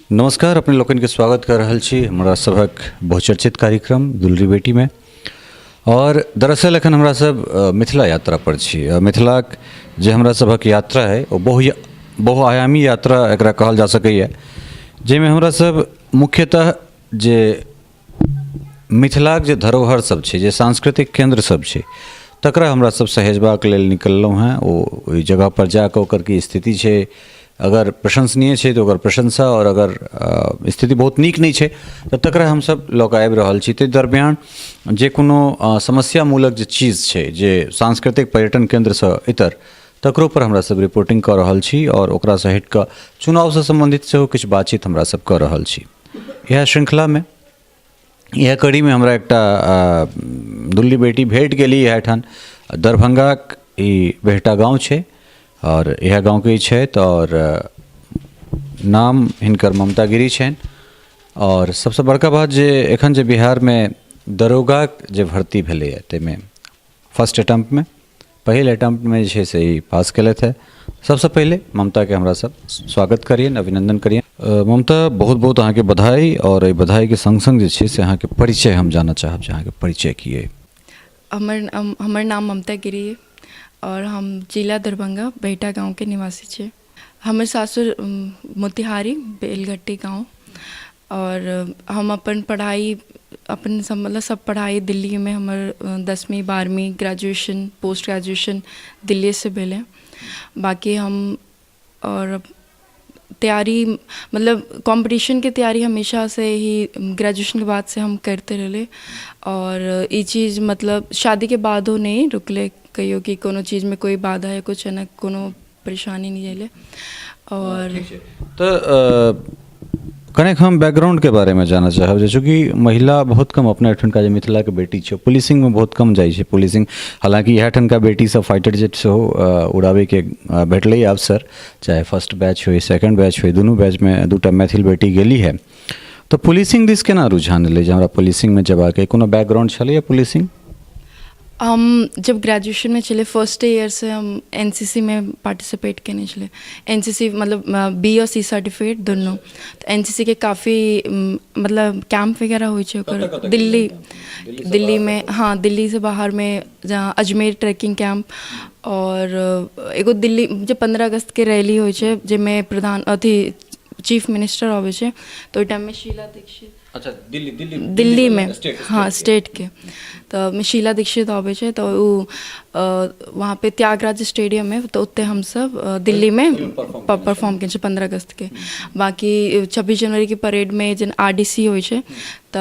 नमस्कार, अपने लोकन के स्वागत कर रहल छी हमरा सभक बहुचर्चित कार्यक्रम दुलरी बेटी में। और दरअसल एखन हमरा सब मिथिला यात्रा पर छी। मिथिलाक जे हमरा सभक यात्रा है वो बहुआयामी यात्रा एकरा कहल जा सकैए, जाहिमे हमरा सब मुख्यतः जे मिथिलाक जे धरोहर सब छै, जे सांस्कृतिक केंद्र सब छै, तकरा हमरा सब सहेजबाक लेल निकललहुँ हैं। ओहि जगह पर जाकऽ ओकर की स्थिति छै, अगर प्रशंसनीय छै तो ओकर प्रशंसा, और अगर स्थिति बहुत नीक नहीं छै तो तकरा हम सब लऽ कऽ आबि रहल छी। ताहि दरमियान जे कोनो समस्यामूलक जे चीज छै, जे सांस्कृतिक पर्यटन केंद्रसँ इतर, तकरो पर हमरा सब रिपोर्टिंग कऽ रहल छी, और ओकरा से हटि कऽ चुनावसँ सम्बन्धित सेहो किछु बातचीत हमरा सब कऽ रहल छी। इएह श्रृंखलामे, इएह कड़ीमे हमरा एकटा दुल्ली बेटी भेट गेली। इएह ठान दरभंगाक ई बेहटा गाँव छै, और यह गाँव के छथि, और नाम हिनकर ममता गिरी छनि। और सबसे बड़का बात जे एखन जे बिहार में दरोगाक जे भर्ती भेलै है, ताहिमे फर्स्ट अटेम्प्ट में, पहिल अटेम्प्ट में जे छै से ई पास केलथि है। सबसे पहले ममता के हमरा सब स्वागत करियन, अभिनंदन करियन। ममता, बहुत बहुत अहाँके बधाई। और एहि बधाई के संग संग जे छै से अहाँके परिचय हम जानना चाहब, जे अहाँके परिचय की है। हमर नाम ममता गिरी है, और हम जिला दरभंगा बेहटा गांव के निवासी छे। हमर सासुर मोतिहारी बेलघट्टी गांव, और हम अपन पढ़ाई मतलब सब पढ़ाई दिल्ली में, हमर 10वीं 12वीं ग्रेजुएशन पोस्ट ग्रेजुएशन दिल्ली से भेले। बाकी हम और तैयारी मतलब कंपटीशन के तैयारी हमेशा से ही ग्रेजुएशन के बाद से हम करते रहे। और ये चीज़ मतलब शादी के बाद हो नहीं रुकले, कहियो कि कोनो चीज़ में कोई बाधा है, कुछ है ना, कोनो परेशानी नहीं है। और तो कनेक हम बैकग्राउंड के बारे में जानना चाहब, जे चूँकि महिला बहुत कम अपने ठनका जे मिथिला के बेटी छै, पुलिसिंग में बहुत कम जाइ छै। पुलिसिंग, हालांकि यह ठनका बेटी सब फाइटर जेट सेहो उड़ावे के भेटलै अवसर, चाहे फर्स्ट बैच हो, सेकंड बैच हो, दुनू बैच में दूटा मैथिल बेटी गेली है। तो पुलिसिंग दिस केना रुझान एलै जे हमरा पुलिसिंग में जबाक है? कोनो बैकग्राउंड छलै पुलिसिंग? हम जब ग्रेजुएशन में चले फर्स्ट ईयर से हम एनसीसी में पार्टिसिपेट करने चले। एनसीसी मतलब बी और सी सर्टिफिकेट दोनों। तो एनसीसी के काफ़ी मतलब कैंप वगैरह हुई है दिल्ली में, हाँ दिल्ली से बाहर में, जहाँ अजमेर ट्रैकिंग कैंप, और एगो दिल्ली जब 15 अगस्त के रैली हुई है, जिसमें प्रधान अथी चीफ मिनिस्टर आवे छे, तो टाइम में शीला दीक्षित, अच्छा दिल्ली में, हाँ स्टेट के, तो शीला दीक्षित आवे छे, तो वहाँ पे त्यागराज स्टेडियम है, तो उत्ते हम सब दिल्ली में परफॉर्म किए 15 अगस्त के। बाकी 26 जनवरी की परेड में जन आरडीसी होय छे, तो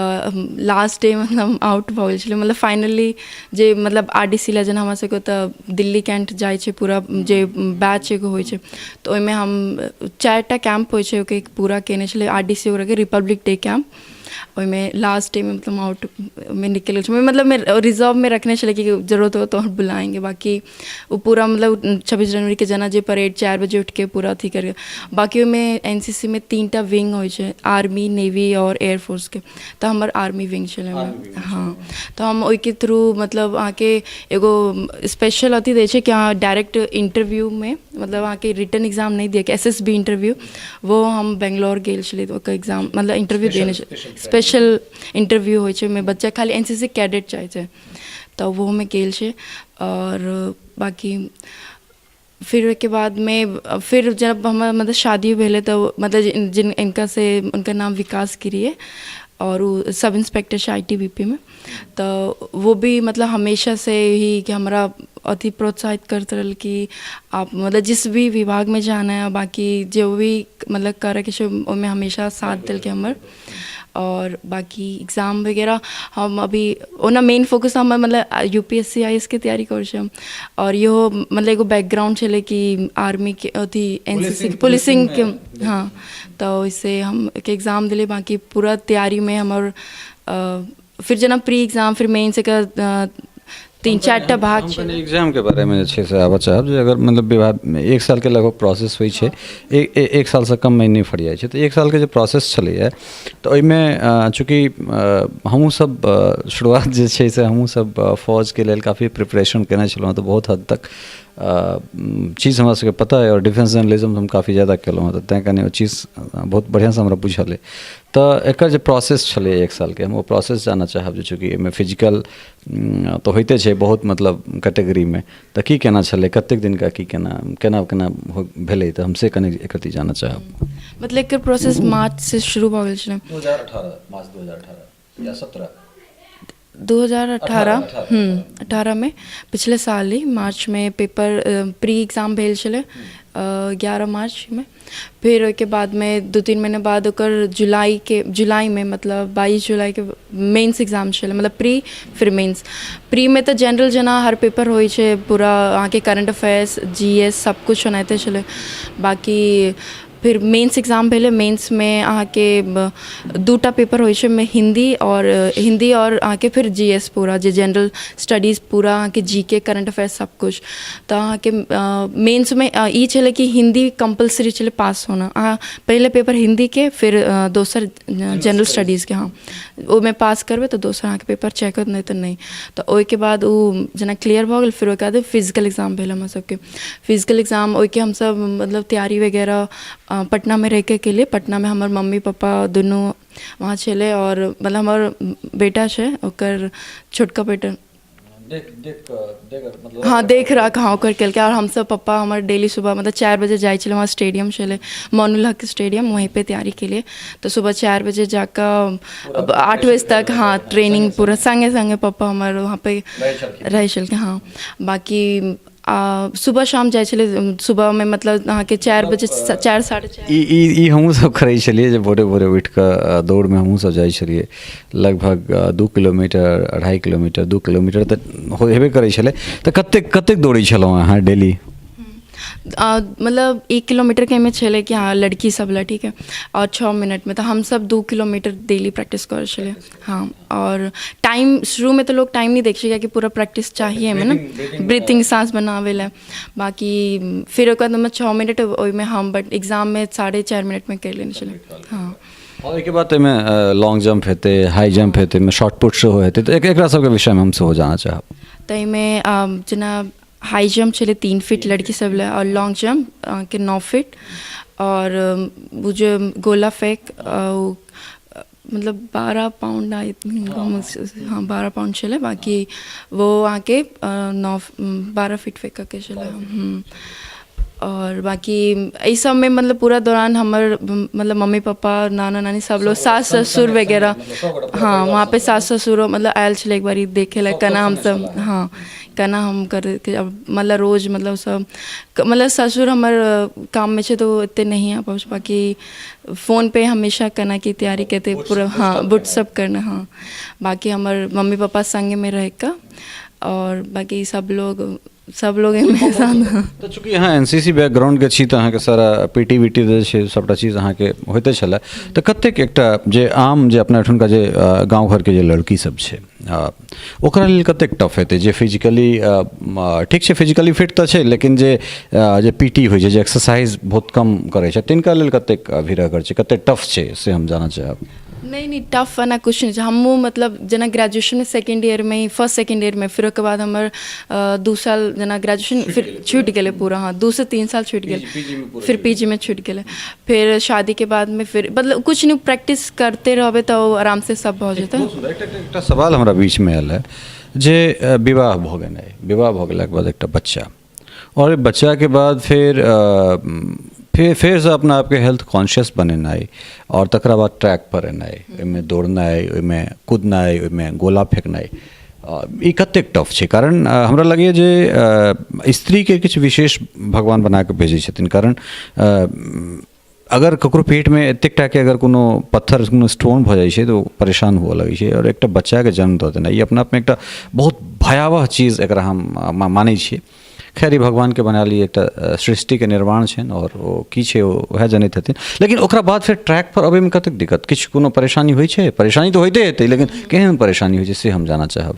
लास्ट डे मतलब आउट भऽ गेल, मतलब फाइनली जे मतलब आरडीसी ला जन हमरा सबके तऽ दिल्ली कैंट जाइ छै, पूरा जे बैच एगो होइ छै, तो ओहिमे हम 4टा कैंप होइ छै, ओके पूरा केने छलै आरडीसी वगैरह के, रिपब्लिक डे कैंप। में लास्ट डे में मतलब आउट में निकल गए, मतलब मैं रिजर्व में रखने चले कि जरूरत हो तो और बुलाएंगे। बाकी वो पूरा मतलब 26 जनवरी के जना जे परेड 4 बजे उठ के पूरा अथी करके। बाकी में एनसीसी में 3टा विंग हो, आर्मी, नेवी और एयरफोर्स के, तो हमार आर्मी विंग चले। हाँ, तो हम ओई के थ्रू मतलब आके एगो स्पेशल अथी दे कि हाँ डायरेक्ट इंटरव्यू में, मतलब आके रिटर्न एग्जाम नहीं दिए कि एसएसबी इंटरव्यू, वो हम बेंगलोर गेल छली, तो एग्जाम मतलब इंटरव्यू देने स्पेशल इंटरव्यू हो, में बच्चा खाली एनसीसी कैडेट चाहिए, तो वो में गेल छे। और बाकी फिर के बाद में फिर जब हमारा मतलब शादी भेले, तो मतलब जिन इनका से उनका नाम विकास गिरी है, और वो सब इंस्पेक्टर से आईटीबीपी में, तो वो भी मतलब हमेशा से ही कि हमारा अति प्रोत्साहित करते रहे कि आप मतलब जिस भी विभाग में जाना है, बाकी जो भी मतलब करे के में हमेशा साथ दिल के हमारे। और बाकी एग्ज़ाम वगैरह हम अभी ओना मेन फोकस हम मतलब यूपीएससी आईएएस की तैयारी कर हम, और यो मतलब एगो बैकग्राउंड चले कि आर्मी के अथी एनसीसी पुलिसिंग के, हाँ, तो इससे हम एक एग्ज़ाम दिले। बाकी पूरा तैयारी में हमार फिर जना प्री एग्ज़ाम, फिर मेन से का 3-4टा भाग छै। एग्जाम के बारे में अच्छे से आबऽ चाहब, जे अगर मतलब विभाग में 1 साल के लगभग प्रोसेस होइ छै, एक साल से कम में नहीं फड़ जाइ छै, तो 1 साल के जो प्रोसेस छलैए, तो ओहिमे चूँकि हमहूँ सब शुरुआत जे छै से हमहूँ सब फौज के लेल काफ़ी प्रिपरेशन केने छलहुँ, तो बहुत हद तक चीज़ हमरा सबके पता है और डिफेंस जर्नलिज्म हम काफ़ी ज़्यादा केलहुँ तऽ तेँ कनि ओ चीज़ बहुत बढ़िआँसँ हमरा बुझल अइ तऽ एकर जे प्रोसेस छलै 1 सालके हम ओ प्रोसेस जानऽ चाहब जे चूँकि एहिमे फिजिकल तऽ होइते छै बहुत मतलब कैटेगरीमे तऽ की केना छलै कतेक दिनका की केना केना केना भेलै तऽ हमसे कनि एकरती जानऽ चाहब मतलब एकर प्रोसेस मार्च से शुरू भऽ गेल छलै 2018 मार्च 2018 या 17 2018 18 में पिछले साल ही मार्च में पेपर प्री एग्ज़ाम भेल छलै 11 मार्च में फिर ओके बाद में 2-3 महीने बाद ओकर जुलाई में मतलब 22 जुलाई के मेंस एग्जाम छलै मतलब प्री फिर मेंस प्री में तो जनरल जना हर पेपर होइ छै पूरा अहाँके करंट अफेयर्स जीएस सब कुछ ओनाहिते छलै बाकी फिर मेंस एग्जाम भेलै मेंस में अहाँके 2टा पेपर होइ छै में हिंदी और अहाँके फिर जीएस पूरा जे जनरल स्टडीज पूरा अहाँके जीके करंट अफेयर्स सब कुछ तऽ अहाँके मेंस में ई छलै कि हिंदी कंपलसरी छलै पास होना अहाँ पहले पेपर हिंदी के फिर दोसर जनरल स्टडीज के हाँ ओहिमे पास करबै तऽ दोसर अहाँके पेपर चेक होत नहि तऽ नहि तऽ ओहिके बाद ओ जेना क्लियर भऽ गेल फिर ओहिके बाद फिजिकल एग्जाम भेल हमर सबके फिजिकल एग्जाम ओहिके हमसब मतलब तैयारी वगैरह पटना में रह के केलिए पटना में हमर मम्मी पापा दुनू वहाँ छलै और मतलब हमर बेटा छै ओकर छोटका बेटा हाँ देख रख हाँ ओकर केलकै और हमसब पप्पा हमर डेली सुबह मतलब 4 बजे जाइ छलै वहाँ स्टेडियम छलै मोनुल हक स्टेडियम वहीं पे तैयारी के लिए तो सुबह 4 बजे जाकर 8 बजे तक हाँ ट्रेनिंग पूरा संगे संगे पप्पा हमर वहाँ पे रहै छलखिन हाँ बाकी सुबह शाम जाइ छलै सुबह में मतलब अहाँके 4 बजे 4 साढ़े 4 ई हमहूँ सब करै छलियै जे भोरे भोरे उठि कऽ दौड़मे हमहूँ सब जाइ छलियै लगभग 2 किलोमीटर 2.5 किलोमीटर 2 किलोमीटर तऽ हेबे करै छलै तऽ कतेक दौड़ै छलहुँ अहाँ डेली मतलब 1 किलोमीटर के में छलै कि हाँ लड़की सब ला ठीक है और 6 मिनट में तो हम सब 2 किलोमीटर डेली प्रैक्टिस कर छलै हाँ और टाइम शुरू में तो लोग टाइम नहीं देख सके कि पूरा प्रैक्टिस चाहिए हमें ना ब्रीथिंग सांस बनावे ला बाकी फिर ओकर बाद 6 मिनट ओहिमे हम बट एग्जाम में 4.5 मिनट में कर लेने छलै हाँ और एहिके बाद एहिमे लॉन्ग जंप हेतै हाई जंप हेतै एहिमे शॉर्ट पुट सेहो हेतै तऽ एकरा सबके विषयमे हम सेहो जानऽ चाहब तऽ एहिमे जेना हाई जंप छलै 3 फीट लड़की सब ला और लॉन्ग जंप के 9 फीट और वो जो गोला फेंक मतलब 12 पाउंड हाँ 12 पाउंड चले बाकी वो आके 12 फीट फेंक के चले और बाकी इस सब में मतलब पूरा दौरान हमार मतलब मम्मी पापा नाना नानी सब लोग सास ससुर वगैरह हाँ वहाँ पे सास ससुर मतलब आयल छले एक बार देखे ला केना हम सब हाँ केना हम कर मतलब रोज मतलब सब मतलब ससुर हमार काम में छे तो इतने नहीं आ पास बाकी फ़ोन पे हमेशा केना की तैयारी करते पूरा हाँ बुट सब करना हाँ बाकी हमार मम्मी पापा संगे में रह का और बाकी सब लोग एहिमे साथ तऽ चूँकि अहाँ एनसीसी बैकग्राउंडके छी तऽ अहाँके सारा पीटी वीटी जे छै सबटा चीज अहाँके होइते छलै तऽ कतेक एकटा जे आम जे अपना एहिठुनका जे गाँव घरके जे लड़की सब छै ओकरा लेल कतेक टफ हेतै जे फिजिकली ठीक छै फिजिकली फिट तऽ छै लेकिन जे पीटी होइ छै जे एक्सरसाइज बहुत कम करै छै तिनका लेल कतेक भीड़गर छै कतेक टफ छै से हम जानऽ चाहब नहीं टफ वाला कुछ नहीं हमू मतलब जना ग्रेजुएशन में सेकेंड ईयर में फर्स्ट सेकेंड ईयर में फिर उसके बाद हमार 2 साल जना ग्रेजुएशन फिर छूट गए पूरा हाँ 2 से 3 साल छूट गए फिर पीजी में छूट गए फिर शादी के बाद में फिर मतलब कुछ नहीं प्रैक्टिस करते रहबे तो आराम से सब हो जाता है एकटा सवाल हमरा बीच में आयल है जे विवाह भऽ गेनाइ विवाह भऽ गेलाके बाद एकटा बच्चा और बच्चा के बाद फिर से अपना आपके हेल्थ कॉन्शियस बनेनाइ और तकरा बाद ट्रैक पर एनाइ ओहिमे दौड़नाइ ओहिमे कूदनाइ ओहिमे गोला फेंकनाइ ई कतेक टफ छै कारण हमरा लगैए जे स्त्रीके किछु विशेष भगवान बना कऽ भेजै छथिन कारण अगर ककरो पेटमे एतेकटा के अगर कोनो पत्थर कोनो स्टोन भऽ जाइ छै तऽ ओ परेशान हुअ लगै छै और एकटा बच्चाके जन्म दऽ देनाइ ई अपना आपमे एकटा बहुत भयावह चीज एकरा हम मानै छियै खैर ई भगवानके बनायल ई एकटा सृष्टिके निर्माण छनि और ओ की छै वएह जनैत हेथिन लेकिन ओकरा बाद फेर ट्रैक पर अबैमे कतेक दिक्कत किछु कोनो परेशानी होइ छै परेशानी तऽ होइते हेतै लेकिन केहन परेशानी होइ छै से हम जानऽ चाहब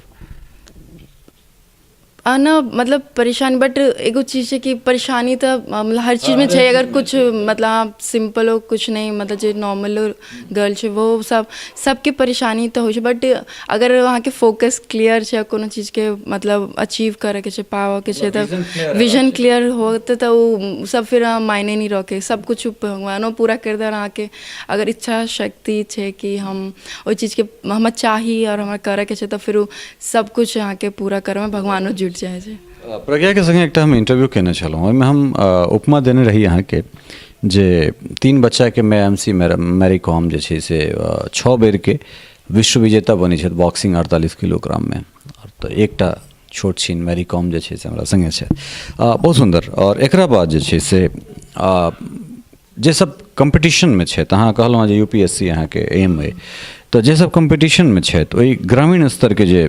ना मतलब परेशानी बट एगो चीज़ है कि परेशानी तो मतलब हर चीज़ में है। अगर कुछ मतलब आप सिंपल हो कुछ नहीं मतलब जो नॉर्मल गर्ल है वो सबके परेशानी तो हो बट अगर वहाँ के फोकस क्लियर है कोनो चीज़ के मतलब अचीव करे के पावे के तब विजन क्लियर होते तो वो सब फिर मायने नहीं रखे सब कुछ भगवानों पूरा कर दे अहाँ के अगर इच्छा शक्ति है कि हम वो चीज़ के हम चाही और हमारा करे के तो फिर सब कुछ अहाँ के पूरा करे में भगवानों जुट जाए छै। प्रज्ञा के संगे एक हम इंटरव्यू केने छलहुँ ओहिमे हम उपमा देने रही अहाँके जे 3 बच्चा के MC मैरी कॉम जे छै से 6 बेर के विश्व विजेता बनी छथि बॉक्सिंग 48 किलोग्राम में और तो एकटा छोट छीन मैरी कॉम जे छै से हमरा संगे छै बहुत सुंदर और एकरा बाद जे छै से जे सब कंपटीशन में छै तऽ अहाँ कहलहुँ जे UPSC अहाँके एम अइ तो जे सब कंपटीशन में छथि ओहि ग्रामीण स्तर के जे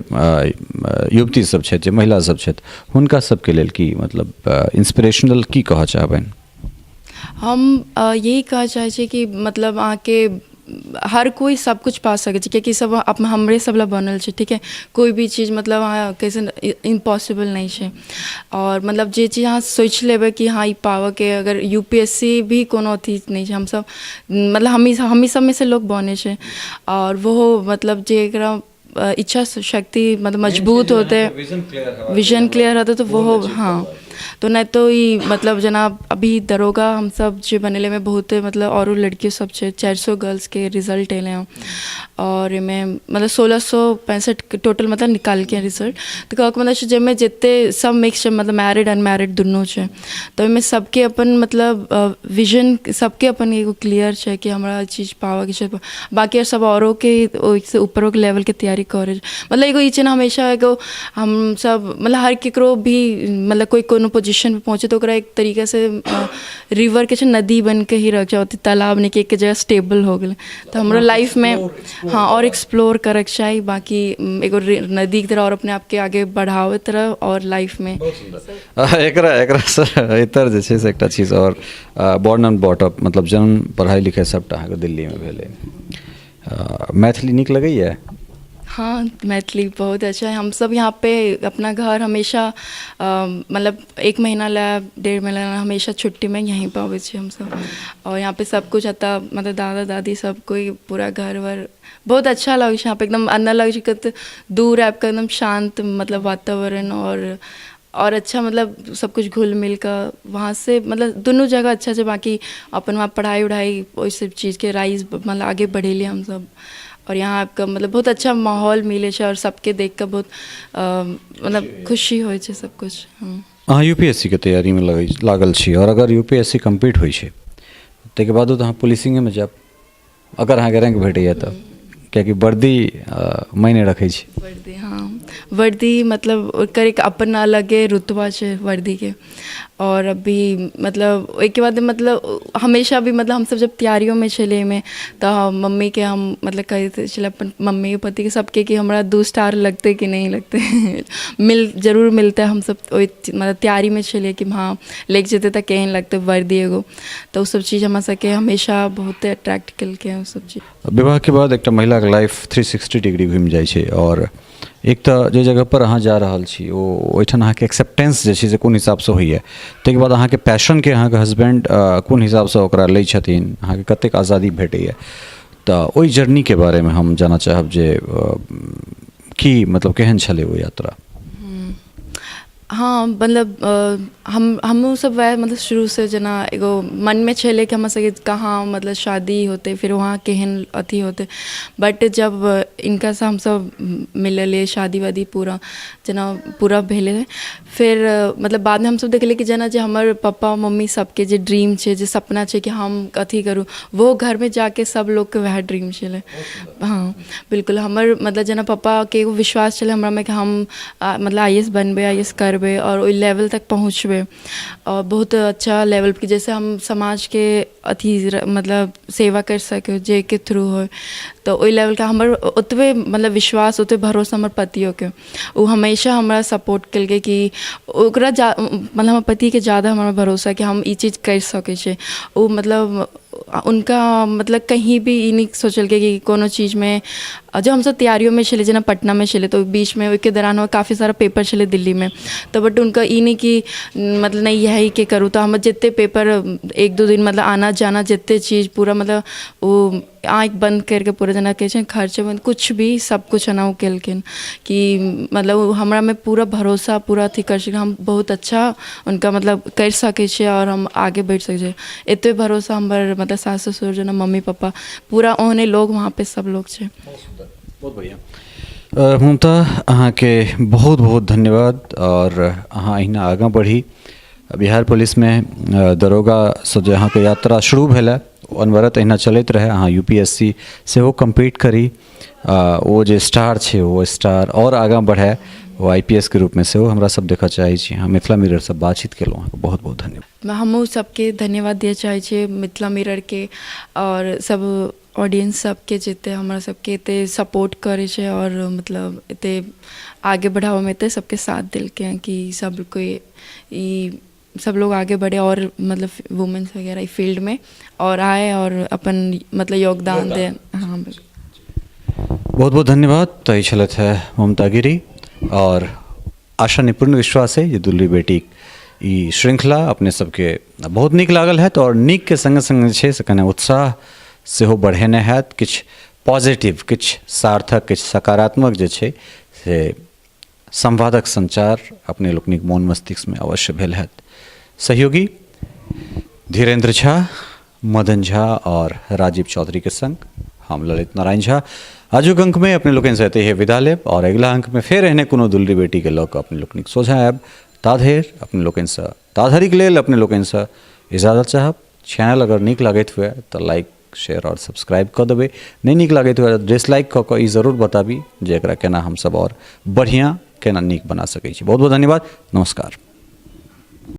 युवती सब छथि जे महिला सब छथि हुनका सबके लेल की मतलब इंस्पिरेशनल की कहऽ चाहबनि? हम यही कहऽ चाहै छी कि मतलब अहाँके हर कोई सब कुछ पा सकै छै कियाकि सब हमरे सब ला बनल छै ठीक है कोई भी चीज़ मतलब अहाँ कैसे इम्पॉसिबल नहीं है और मतलब जे चीज़ अहाँ सोच लेबै कि हाँ ई पावऽ के अगर UPSC भी कोनो अथी नहीं है हम सब मतलब हमी सब में से लोग बने छै और वो मतलब जे एकरा इच्छा शक्ति मतलब मजबूत होते विजन क्लियर होते तो वो हाँ तो नहीं तो ये मतलब जना अभी दरोगा हम सब जो बनेले में बहुत मतलब और लड़कियों सब 400 गर्ल्स के रिजल्ट एले हैं और में मतलब 1665 टोटल मतलब निकाल के रिजल्ट तो कहक मतलब जब जितने सब मिक्स मतलब मैरिड अनमैरिड दोनों है तो इनमें सबके अपन मतलब विजन सबके अपन एगो क्लियर है कि हमारा चीज़ पावा के बाकी सब औरों के ऊपरों के लेवल के तैयारी करे मतलब एगो ये ना हमेशा एगो हम सब मतलब हर केकरो भी मतलब कोई कोनो पोजीशन पे पहुँचे तो ओकरा एक तरीके से रिवर के नदी बन के ही रख जाओ तालाब ने के एक जगह स्टेबल हो गए तो हमारा लाइफ में हाँ और एक्सप्लोर करे चाहिए बाकी एगो नदी की तरह और अपने आप के आगे बढ़ावे तरह और लाइफ में एकरा सर इतर जे छै से एकटा चीज और बॉर्न एंड बॉट अप मतलब जन्म पढ़ाई लिखाई सबटा अहाँके दिल्ली में भेलै मैथिली नीक लगैए? हाँ मैथिली बहुत अच्छा है हम सब यहाँ पे अपना घर हमेशा मतलब 1 महीना ला 1.5 महीना ला हमेशा छुट्टी में यहीं पर आवे हम सब और यहाँ पे सब कुछ आता मतलब दादा दादी सब कोई पूरा घर वर बहुत अच्छा लगे यहाँ पे एकदम अन्ना लगे कि दूर आपका एकदम शांत मतलब वातावरण और अच्छा मतलब सब कुछ घुल मिल कर वहाँ से मतलब दोनों जगह अच्छा से बाकी अपन वहाँ पढ़ाई उढ़ाई वही सब चीज़ के राइज मतलब आगे बढ़े लिए हम सब और यहाँ आपका मतलब बहुत अच्छा माहौल मिले और सबके देख कर बहुत मतलब खुशी हो सब कुछ। अहाँ UPSC के तैयारी में लागल छी और अगर UPSC कम्प्लीट होइ छै ताहिके बादो तो अहाँ पुलिसिंगे में जायब अगर अहाँके रैंक भेटैए तब कियाकि वर्दी मायने रखै छै वर्दी हाँ वर्दी मतलब ओकर एक अपन अलगे रुतबा है वर्दी के और अभी मतलब एक के बाद मतलब हमेशा भी मतलब हम सब जब तैयारियों में चले में तो मम्मी के हम मतलब कहते चले अपन मम्मी के पति के सबके कि हमारा 2 स्टार लगते कि नहीं लगते जरूर मिलता है हम सब मतलब तैयारी में चले कि हाँ लेके जेते तो कहीं लगते वर्दी एगो तो सब चीज़ हम सके हमेशा बहुत अट्रैक्ट कल के हैं सब चीज़। विवाह के बाद एक महिला के लाइफ 360 डिग्री घूमि जाइ छै और एक तो जो जगह पर अहाँ जा रहल छी ओहिठाम अहाँके एक्सेप्टेंस जे छै से कोन हिसाबसँ होइए ताहिके बाद अहाँके पैशनके अहाँके हस्बैंड कोन हिसाबसँ ओकरा लै छथिन अहाँके कतेक आज़ादी भेटैए तऽ ओहि जर्नीके बारेमे हम जानऽ चाहब जे की मतलब केहन छलै ओ यात्रा? हाँ मतलब हम सब वह मतलब शुरू से जना एगो मन में चले कि हम सके कहाँ मतलब शादी होते फिर वहाँ केहन अथी होते बट जब इनका से हम सब मिलले शादी वादी पूरा जना पूरा भेले फिर मतलब बाद में हम सब देखले कि जना जो हमारे पापा मम्मी सबके जो ड्रीम है जो सपना है कि हम अथी करूँ वो घर में जाके सब लोग के वह ड्रीम चले हाँ बिल्कुल हमारे मतलब जना पापा के एगो विश्वास चले हमरा में कि हम मतलब IAS बनबे IAS कर और ओइ लेवल तक पहुँचबे और बहुत अच्छा लेवल पे जैसे हम समाज के अथी मतलब सेवा कर सके जे के थ्रू हो तो ओइ लेवल का हमर उतबे मतलब विश्वास उतबे भरोसा हमर पतियों के वो हमेशा हमारा सपोर्ट कल के कि ओकरा मतलब हमर पति के ज़्यादा हमारा भरोसा कि हम ये चीज़ कर सके छे वो मतलब उनका मतलब कहीं भी ये नहीं सोचल के कि कोनो चीज़ में जो हम सब तैयारियों में चले जना पटना में चले तो बीच में के दौरान काफ़ी सारा पेपर चले दिल्ली में तो बट उनका ई नहीं कि मतलब नहीं यही के करूँ तो हम जितने पेपर 1-2 दिन मतलब आना जाना जितने चीज़ पूरा मतलब वो आँख बंद करके पूरा जना के खर्चे में कुछ भी सब कुछ ना केलकिन कि मतलब हमरा में पूरा भरोसा पूरा अथी कर सके हम बहुत अच्छा उनका मतलब कर सके छे और हम आगे बढ़ सके एतबे भरोसा हमारे मतलब सास ससुर जना मम्मी पापा पूरा ओहने लोग वहाँ पे सब लोग छे। बहुत बढ़िया ममता अहाँ के बहुत बहुत धन्यवाद और अहाँ अहिना आगाँ बढ़ी बिहार पुलिस में दरोगा से जो अहाँ के यात्रा शुरू भेल अनवरत अहिना चलते रहे अहाँ यूपीएससी से वो कम्पीट करी वो जो स्टार छे वो स्टार और आगाँ बढ़े वो आईपीएस के रूप में से वो हमरा सब देखा चाहे छी हाँ मिथिला मिरर से बातचीत केलहुँ अहाँके बहुत बहुत धन्यवाद। हमहूँ सबके धन्यवाद दिए चाहे छी मिथिला मिरर के और सब ऑडियंस सबके जते हमरा सबके एते सपोर्ट करे छे और मतलब एते आगे बढ़ावा में एते सबके साथ दिल के हैं कि सब कोई सब लोग आगे बढ़े और मतलब वुमेन्स वगैरह फील्ड में और आए और अपन मतलब योगदान दें। हाँ बहुत बहुत धन्यवाद। तो ये छलत है ममता गिरी और आशा निपूर्ण विश्वास है ये दुल्ली बेटी ई श्रृंखला अपने सबके बहुत नीक लागल है तो और नीक के संगे संगे छे से कने उत्साह सेहो बढ़ेने हैत किछ पॉजिटिव किछ सार्थक किछ सकारात्मक जे छे से संवादक संचार अपने लोकनिक मौन मस्तिष्क में अवश्य भेल हैत। सहयोगी धीरेन्द्र झा मदन झा और राजीव चौधरी के संग हम ललित नारायण झा आजुक अंक में अपने लोकन से है विदा लेब और अगला अंक में फिर एहने कोनो दुल्ली बेटी के लऽ अपने लोकनिक सोझा आयब ताधेर अपने लोकन से ताधरिक लेल अपने लोकन से इजाजत चाहब। चैनल अगर नीक लागैत हुए तो लाइक शेयर और सब्सक्राइब कर देबै नहीं नीक लागैत हुए डिसलाइक कऽ कऽ ई जरूर बताबी जे एकरा केना हम सब और बढ़िया केना नीक बना सकै छी। बहुत बहुत धन्यवाद। नमस्कार।